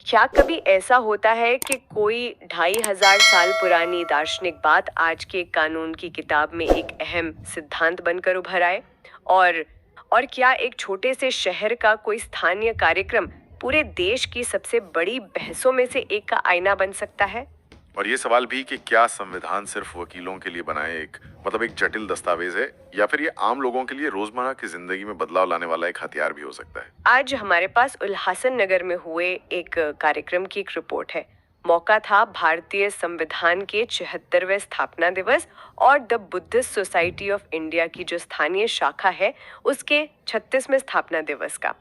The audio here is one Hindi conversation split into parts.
क्या कभी ऐसा होता है कि कोई 2500 साल पुरानी दार्शनिक बात आज के कानून की किताब में एक अहम सिद्धांत बनकर उभर आए? और और क्या एक छोटे से शहर का कोई स्थानीय कार्यक्रम पूरे देश की सबसे बड़ी बहसों में से एक का आईना बन सकता है? और ये सवाल भी कि क्या संविधान सिर्फ वकीलों के लिए बनाए एक जटिल दस्तावेज है, या फिर ये आम लोगों के लिए रोजमर्रा की जिंदगी में बदलाव लाने वाला एक हथियार भी हो सकता है। आज हमारे पास उल्हासन नगर में हुए एक कार्यक्रम की एक रिपोर्ट है। मौका था भारतीय संविधान के 76वें स्थापना दिवस और the Buddhist society of India की जो स्थानीय शाखा है उसके 36वें स्थापना दिवस का।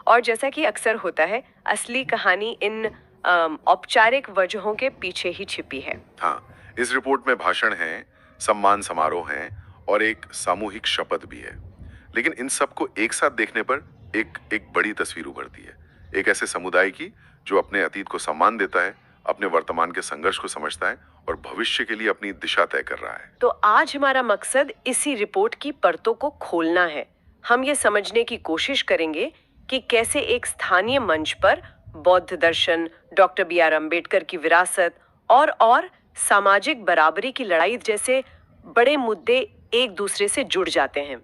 और जैसा कि अक्सर होता है, असली कहानी इन औपचारिक वजहों के पीछे ही छिपी है। हाँ, इस रिपोर्ट में भाषण हैं, सम्मान समारोह हैं और एक सामूहिक शपथ भी है। लेकिन इन सबको एक साथ देखने पर एक एक बड़ी तस्वीर उभरती है, एक ऐसे समुदाय की जो अपने अतीत को सम्मान देता है, अपने वर्तमान के संघर्ष को समझता है और भविष्य के लिए अपनी दिशा तय कर रहा है। तो आज हमारा मकसद इसी रिपोर्ट की परतों को खोलना है। हम ये समझने की कोशिश करेंगे कि कैसे एक स्थानीय मंच पर बौद्ध दर्शन, डॉक्टर बी.आर. अम्बेडकर की विरासत और सामाजिक बराबरी की लड़ाई जैसे बड़े मुद्दे एक दूसरे से जुड़ जाते हैं।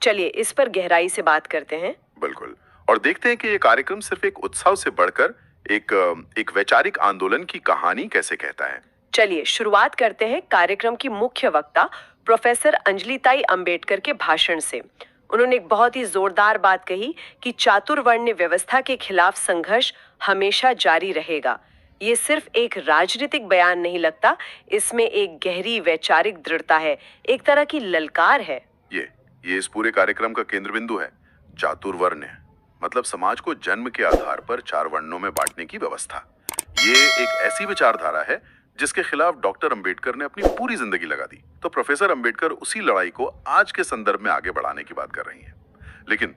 चलिए इस पर गहराई से बात करते हैं। बिल्कुल, और देखते हैं कि ये कार्यक्रम सिर्फ एक उत्सव से बढ़कर एक वैचारिक आंदोलन की कहानी कैसे कहता है। चलिए शुरुआत करते हैं कार्यक्रम की मुख्य वक्ता प्रोफेसर अंजलिताई अंबेडकर के भाषण से। उन्होंने एक बहुत ही जोरदार बात कही कि चातुर्वर्ण्य व्यवस्था के खिलाफ संघर्ष हमेशा जारी रहेगा। ये सिर्फ एक राजनीतिक बयान नहीं लगता, इसमें एक गहरी वैचारिक दृढ़ता है, एक तरह की ललकार है। ये इस पूरे कार्यक्रम का केंद्र बिंदु है। चातुर्वर्ण मतलब समाज को जन्म के आधार पर 4 वर्णों में बांटने की व्यवस्था। ये एक ऐसी विचारधारा है जिसके खिलाफ डॉक्टर अंबेडकर ने अपनी पूरी जिंदगी लगा दी। तो प्रोफेसर अंबेडकर उसी लड़ाई को आज के संदर्भ में आगे बढ़ाने की बात कर रही हैं। लेकिन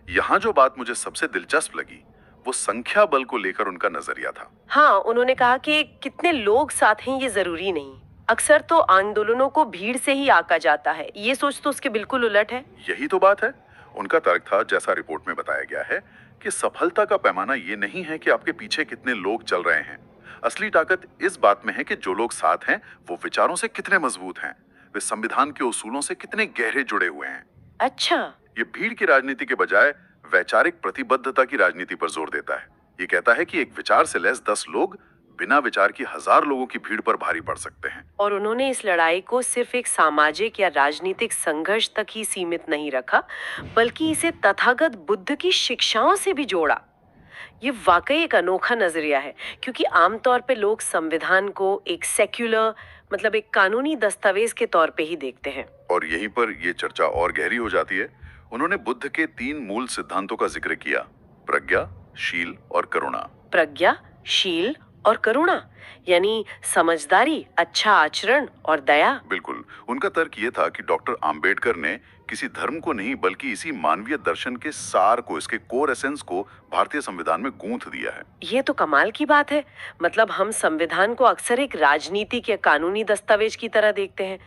यहाँ जो बात मुझे सबसे दिलचस्प लगी वो संख्या बल को लेकर उनका नजरिया था। हाँ, उन्होंने कहा कि कितने लोग साथ हैं ये जरूरी नहीं। अक्सर तो आंदोलनों को भीड़ से ही आका जाता है, ये सोच तो उसके बिल्कुल उलट है। यही तो बात है। उनका तर्क था, जैसा रिपोर्ट में बताया गया है, कि सफलता का पैमाना ये नहीं है कि आपके पीछे कितने लोग चल रहे हैं। असली ताकत इस बात में है कि जो लोग साथ हैं वो विचारों से कितने मजबूत हैं, वे संविधान के उसूलों से कितने गहरे जुड़े हुए हैं। अच्छा, ये भीड़ की राजनीति के बजाय वैचारिक प्रतिबद्धता की राजनीति पर जोर देता है। ये कहता है कि एक विचार से लैस 10 लोग बिना विचार की 1000 लोगों की भीड़ पर भारी पड़ सकते हैं। और उन्होंने इस लड़ाई को सिर्फ एक सामाजिक या राजनीतिक संघर्ष तक ही सीमित नहीं रखा, बल्कि इसे तथागत बुद्ध की शिक्षाओं से भी जोड़ा। ये वाकई एक अनोखा नजरिया है, क्योंकि आमतौर पे लोग संविधान को एक सेक्युलर मतलब एक कानूनी दस्तावेज के तौर पे ही देखते हैं। और यहीं पर ये चर्चा और गहरी हो जाती है। उन्होंने बुद्ध के 3 मूल सिद्धांतों का जिक्र किया, प्रज्ञा, शील और करुणा। प्रज्ञा, शील और करुणा यानी समझदारी, अच्छा आचरण और दया। बिल्कुल। उनका तर्क ये था कि डॉक्टर आम्बेडकर ने किसी धर्म को नहीं बल्कि इसी मानवीय दर्शन के सार को, इसके कोर एसेंस को भारतीय संविधान में गूंथ दिया है। ये तो कमाल की बात है। मतलब हम संविधान को अक्सर एक राजनीतिक या कानूनी दस्तावेज की तरह देखते हैं,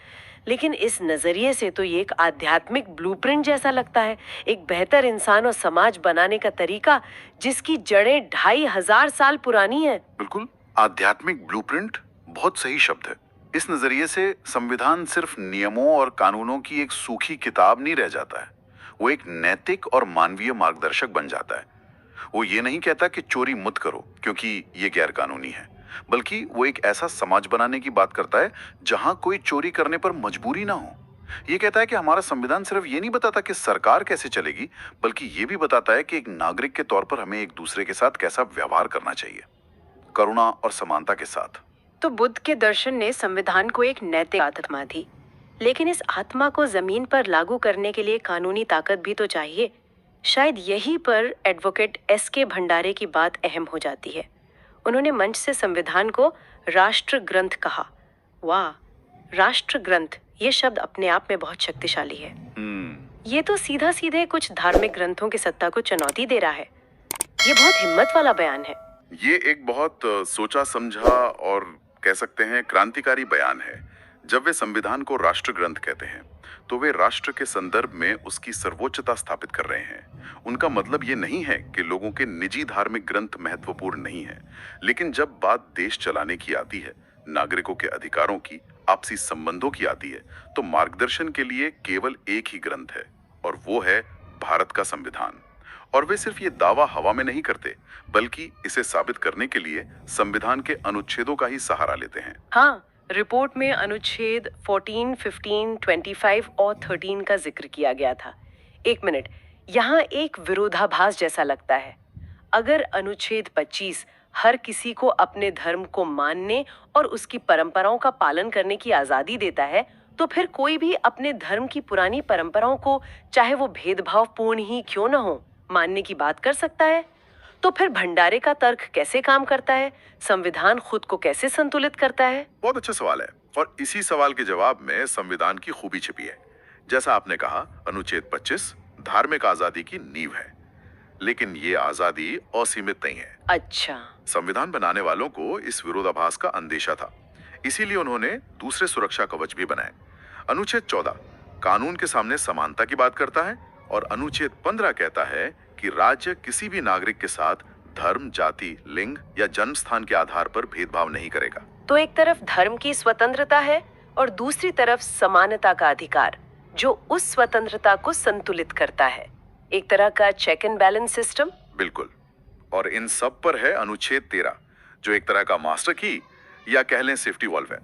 लेकिन इस नजरिए से तो ये एक आध्यात्मिक ब्लूप्रिंट जैसा लगता है, एक बेहतर इंसान और समाज बनाने का तरीका जिसकी जड़ें 2500 साल पुरानी है। बिल्कुल, आध्यात्मिक ब्लूप्रिंट बहुत सही शब्द है। इस नजरिए से संविधान सिर्फ नियमों और कानूनों की एक सूखी किताब नहीं रह जाता है, वो एक नैतिक और मानवीय मार्गदर्शक बन जाता है। वो ये नहीं कहता कि चोरी मत करो क्योंकि ये गैर कानूनी है, बल्कि वो एक ऐसा समाज बनाने की बात करता है जहां कोई चोरी करने पर मजबूरी ना हो। ये कहता है कि हमारा संविधान सिर्फ ये नहीं बताता कि सरकार कैसे चलेगी, बल्कि ये भी बताता है कि एक नागरिक के तौर पर हमें एक दूसरे के साथ कैसा व्यवहार करना चाहिए, करुणा और समानता के साथ। तो बुद्ध के दर्शन ने संविधान को एक नैतिक आत्मा दी, लेकिन इस आत्मा को जमीन पर लागू करने के लिए कानूनी ताकत भी तो चाहिए। शायद यहीं पर एडवोकेट एस.के. भंडारे की बात अहम हो जाती है। उन्होंने मंच से संविधान को राष्ट्र ग्रंथ कहा। वाह, राष्ट्र ग्रंथ, ये शब्द अपने आप में बहुत शक्तिशाली है। ये तो सीधा सीधे कुछ धार्मिक ग्रंथों की सत्ता को चुनौती दे रहा है। ये बहुत हिम्मत वाला बयान है। ये एक बहुत सोचा समझा और कह सकते हैं क्रांतिकारी बयान है, जब वे संविधान को राष्ट्र ग्रंथ कहते हैं तो वे राष्ट्र के संदर्भ में उसकी सर्वोच्चता स्थापित कर रहे हैं। उनका मतलब ये नहीं है कि लोगों के निजी धार्मिक ग्रंथ महत्वपूर्ण नहीं है, लेकिन जब बात देश चलाने की आती है, नागरिकों के अधिकारों की, आपसी संबंधों की आती है, तो मार्गदर्शन के लिए केवल एक ही ग्रंथ है और वो है भारत का संविधान। और वे सिर्फ ये दावा हवा में नहीं करते, बल्कि इसे साबित करने के लिए संविधान के अनुच्छेदों का ही सहारा लेते हैं। हाँ, रिपोर्ट में अनुच्छेद 14, 15, 25 और 13 का जिक्र किया गया था। एक मिनट, यहाँ एक विरोधाभास जैसा लगता है। अगर अनुच्छेद 25 हर किसी को अपने धर्म को मानने और उसकी परंपराओं का पालन करने की आजादी देता है, तो फिर कोई भी अपने धर्म की पुरानी परंपराओं को, चाहे वो भेदभावपूर्ण ही क्यों न हो, मानने की बात कर सकता है। तो फिर भंडारे का तर्क कैसे काम करता है? संविधान खुद को कैसे संतुलित करता है? बहुत अच्छा सवाल है और इसी सवाल के जवाब में संविधान की खूबी छिपी है। जैसा आपने कहा, अनुच्छेद 25 धार्मिक आजादी की नींव है, लेकिन ये आजादी असीमित नहीं है। अच्छा, संविधान बनाने वालों को इस विरोधाभास का अंदेशा था, इसीलिए उन्होंने दूसरे सुरक्षा कवच भी बनाए। अनुच्छेद 14 कानून के सामने समानता की बात करता है और अनुच्छेद 15 कहता है कि राज्य किसी भी नागरिक के साथ धर्म, जाति, लिंग या जन्म स्थान के आधार पर भेदभाव नहीं करेगा। तो एक तरफ धर्म की स्वतंत्रता है और दूसरी तरफ समानता का अधिकार, जो उस स्वतंत्रता को संतुलित करता है। एक तरह का चेक एंड बैलेंस सिस्टम। बिल्कुल। और इन सब पर है अनुच्छेद 13, जो एक तरह का मास्टर की या कह लें सेफ्टी वॉल्व है।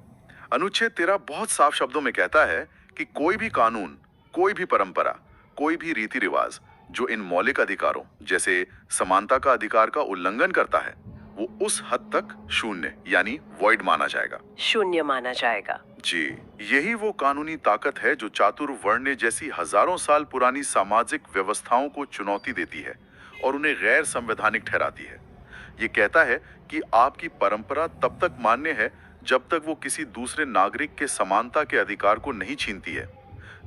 अनुच्छेद 13 बहुत साफ शब्दों में कहता है कि कोई भी कानून, कोई भी परंपरा, कोई भी रीति रिवाज जो इन मौलिक अधिकारों जैसे समानता का अधिकार का उल्लंघन करता है, वो उस हद तक शून्य यानी वॉइड माना जाएगा। शून्य माना जाएगा। जी, यही वो कानूनी ताकत है जो चातुर्वर्ण जैसी हजारों साल पुरानी सामाजिक व्यवस्थाओं को चुनौती देती है और उन्हें गैर संवैधानिक ठहराती है। ये कहता है कि आपकी परंपरा तब तक मान्य है जब तक वो किसी दूसरे नागरिक के समानता के अधिकार को नहीं छीनती है।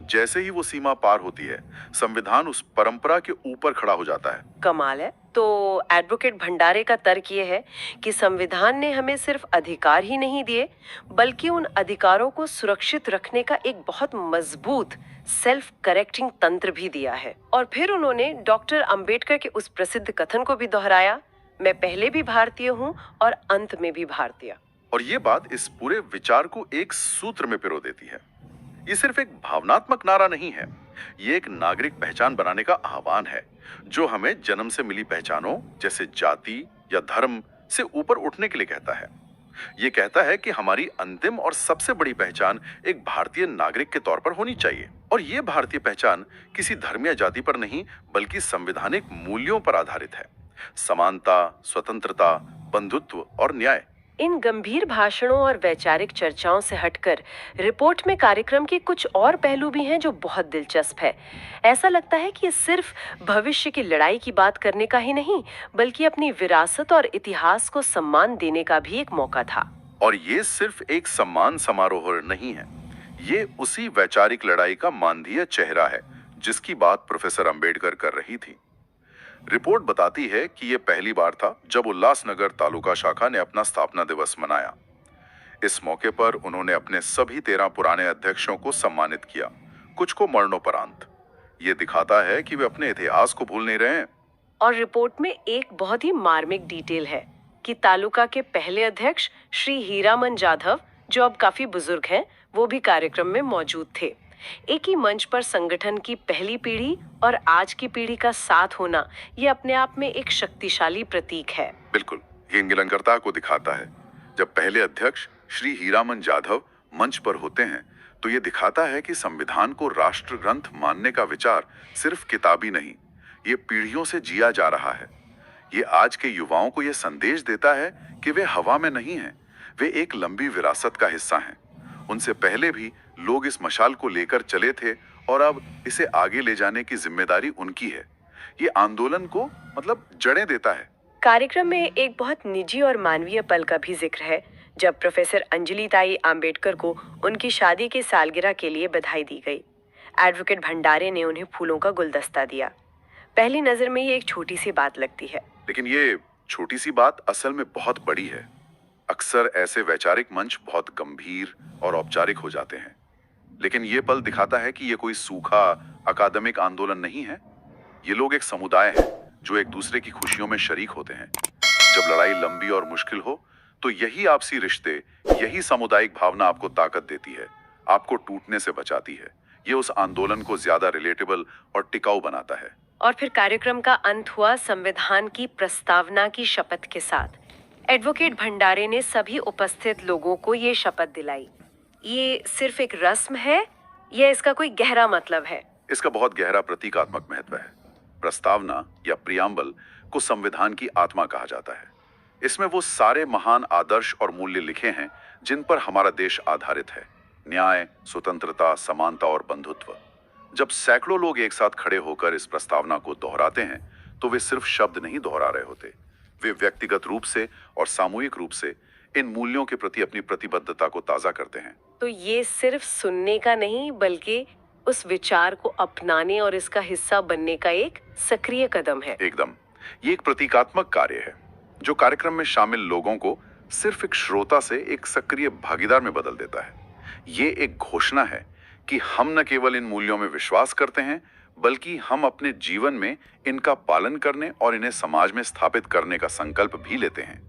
जैसे ही वो सीमा पार होती है, संविधान उस परंपरा के ऊपर खड़ा हो जाता है। कमाल है। तो एडवोकेट भंडारे का तर्क ये है कि संविधान ने हमें सिर्फ अधिकार ही नहीं दिए, बल्कि उन अधिकारों को सुरक्षित रखने का एक बहुत मजबूत सेल्फ करेक्टिंग तंत्र भी दिया है। और फिर उन्होंने डॉक्टर अंबेडकर के उस प्रसिद्ध कथन को भी दोहराया, मैं पहले भी भारतीय हूँ और अंत में भी भारतीय। और ये बात इस पूरे विचार को एक सूत्र में पिरो देती है। ये सिर्फ एक भावनात्मक नारा नहीं है, ये एक नागरिक पहचान बनाने का आह्वान है, जो हमें जन्म से मिली पहचानों जैसे जाति या धर्म से ऊपर उठने के लिए कहता है। ये कहता है कि हमारी अंतिम और सबसे बड़ी पहचान एक भारतीय नागरिक के तौर पर होनी चाहिए, और ये भारतीय पहचान किसी धर्म या जाति पर नहीं, बल्कि संवैधानिक मूल्यों पर आधारित है। समानता, स्वतंत्रता, बंधुत्व और न्याय। इन गंभीर भाषणों और वैचारिक चर्चाओं से हटकर रिपोर्ट में कार्यक्रम के कुछ और पहलू भी हैं जो बहुत दिलचस्प है। ऐसा लगता है कि ये सिर्फ भविष्य की लड़ाई की बात करने का ही नहीं, बल्कि अपनी विरासत और इतिहास को सम्मान देने का भी एक मौका था। और ये सिर्फ एक सम्मान समारोह नहीं है, ये उसी वैचारिक लड़ाई का मानवीय चेहरा है जिसकी बात प्रोफेसर अंबेडकर कर रही थी। रिपोर्ट बताती है कि यह पहली बार था जब उल्लासनगर तालुका शाखा ने अपना स्थापना दिवस मनाया। इस मौके पर उन्होंने अपने सभी 13 पुराने अध्यक्षों को सम्मानित किया, कुछ को मरणोपरांत। ये दिखाता है कि वे अपने इतिहास को भूल नहीं रहे हैं। और रिपोर्ट में एक बहुत ही मार्मिक डिटेल है कि तालुका के पहले अध्यक्ष श्री हीरामन जाधव, जो अब काफी बुजुर्ग हैं, वो भी कार्यक्रम में मौजूद थे। एक ही मंच पर संगठन की पहली पीढ़ी और आज की पीढ़ी का साथ होना, ये अपने आप में एक शक्तिशाली प्रतीक है। बिल्कुल, ये निरंतरता को दिखाता है। जब पहले अध्यक्ष श्री हीरामन जाधव मंच पर होते हैं, तो ये दिखाता है कि संविधान को राष्ट्र ग्रंथ मानने का विचार सिर्फ किताबी नहीं, ये पीढ़ियों से जिया जा रहा है। ये आज के युवाओं को ये संदेश देता है कि वे हवा में नहीं हैं, वे एक लंबी विरासत का हिस्सा हैं। उनसे पहले भी लोग इस मशाल को लेकर चले थे और अब इसे आगे ले जाने की जिम्मेदारी उनकी है। ये आंदोलन को जड़ें देता है। कार्यक्रम में एक बहुत निजी और मानवीय पल का भी जिक्र है, जब प्रोफेसर अंजलि ताई आम्बेडकर को उनकी शादी की सालगिरह के लिए बधाई दी गई। एडवोकेट भंडारे ने उन्हें फूलों का गुलदस्ता दिया। पहली नजर में ये एक छोटी सी बात लगती है, लेकिन ये छोटी सी बात असल में बहुत बड़ी है। अक्सर ऐसे वैचारिक मंच बहुत गंभीर और औपचारिक हो जाते हैं, लेकिन ये पल दिखाता है कि ये कोई सूखा अकादमिक आंदोलन नहीं है। ये लोग एक समुदाय है जो एक दूसरे की खुशियों में शरीक होते हैं। जब लड़ाई लंबी और मुश्किल हो तो यही आपसी रिश्ते, यही सामुदायिक भावना आपको ताकत देती है, आपको टूटने से बचाती है। ये उस आंदोलन को ज्यादा रिलेटेबल और टिकाऊ बनाता है। और फिर कार्यक्रम का अंत हुआ संविधान की प्रस्तावना की शपथ के साथ। एडवोकेट भंडारे ने सभी उपस्थित लोगों को ये शपथ दिलाई। ये सिर्फ एक रस्म है या इसका कोई गहरा मतलब है? इसका बहुत गहरा प्रतीकात्मक महत्व है। प्रस्तावना या प्रियम्बल को संविधान की आत्मा कहा जाता है। इसमें वो सारे महान आदर्श और मूल्य लिखे हैं जिन पर हमारा देश आधारित है। न्याय, स्वतंत्रता, समानता और बंधुत्व। जब सैकड़ों लोग एक साथ खड़े होकर इस प्रस्तावना को दोहराते हैं तो वे सिर्फ शब्द नहीं दोहरा रहे होते, वे व्यक्तिगत रूप से और सामूहिक रूप से इन मूल्यों के प्रति अपनी प्रतिबद्धता को ताजा करते हैं। तो ये सिर्फ सुनने का नहीं बल्कि उस विचार को अपनाने और इसका हिस्सा बनने का एक सक्रिय कदम है। एकदम, ये एक प्रतीकात्मक कार्य है जो कार्यक्रम में शामिल लोगों को सिर्फ एक श्रोता से एक सक्रिय भागीदार में बदल देता है। ये एक घोषणा है कि हम न केवल इन मूल्यों में विश्वास करते हैं बल्कि हम अपने जीवन में इनका पालन करने और इन्हें समाज में स्थापित करने का संकल्प भी लेते हैं।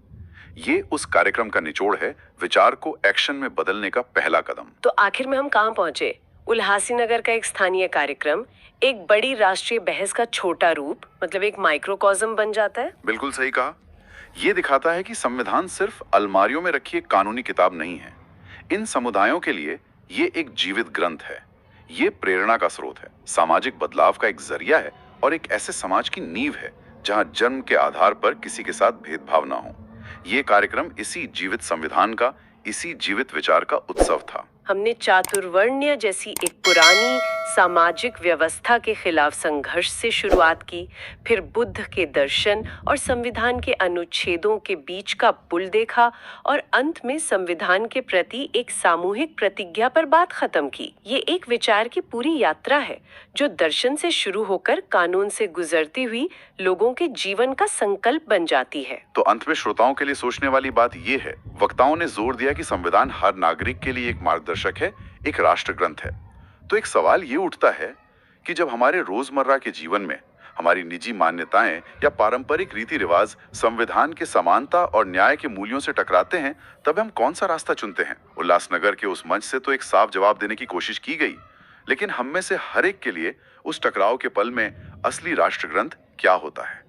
ये उस कार्यक्रम का निचोड़ है, विचार को एक्शन में बदलने का पहला कदम। तो आखिर में हम कहाँ पहुंचे? उल्हासी नगर का एक स्थानीय कार्यक्रम एक बड़ी राष्ट्रीय बहस का छोटा रूप, मतलब एक माइक्रोकॉज्म बन जाता है। बिल्कुल सही कहा। ये दिखाता है कि संविधान सिर्फ अलमारियों में रखी एक कानूनी किताब नहीं है। इन समुदायों के लिए ये एक जीवित ग्रंथ है। ये प्रेरणा का स्रोत है, सामाजिक बदलाव का एक जरिया है और एक ऐसे समाज की नींव है जहां जन्म के आधार पर किसी के साथ भेदभाव ना हो। ये कार्यक्रम इसी जीवित संविधान का, इसी जीवित विचार का उत्सव था। हमने चातुर्वर्ण्य जैसी एक पुरानी सामाजिक व्यवस्था के खिलाफ संघर्ष से शुरुआत की, फिर बुद्ध के दर्शन और संविधान के अनुच्छेदों के बीच का पुल देखा और अंत में संविधान के प्रति एक सामूहिक प्रतिज्ञा पर बात खत्म की। ये एक विचार की पूरी यात्रा है जो दर्शन से शुरू होकर कानून से गुजरती हुई लोगों के जीवन का संकल्प बन जाती है। तो अंत में श्रोताओं के लिए सोचने वाली बात ये है, वक्ताओं ने जोर दिया कि संविधान हर नागरिक के लिए एक मार्गदर्शक है, एक राष्ट्र ग्रंथ है। तो एक सवाल ये उठता है कि जब हमारे रोजमर्रा के जीवन में हमारी निजी मान्यताएं या पारंपरिक रीति रिवाज संविधान के समानता और न्याय के मूल्यों से टकराते हैं, तब हम कौन सा रास्ता चुनते हैं? उल्लासनगर के उस मंच से तो एक साफ जवाब देने की कोशिश की गई, लेकिन हम में से हर एक के लिए उस टकराव के पल में असली राष्ट्र ग्रंथ क्या होता है?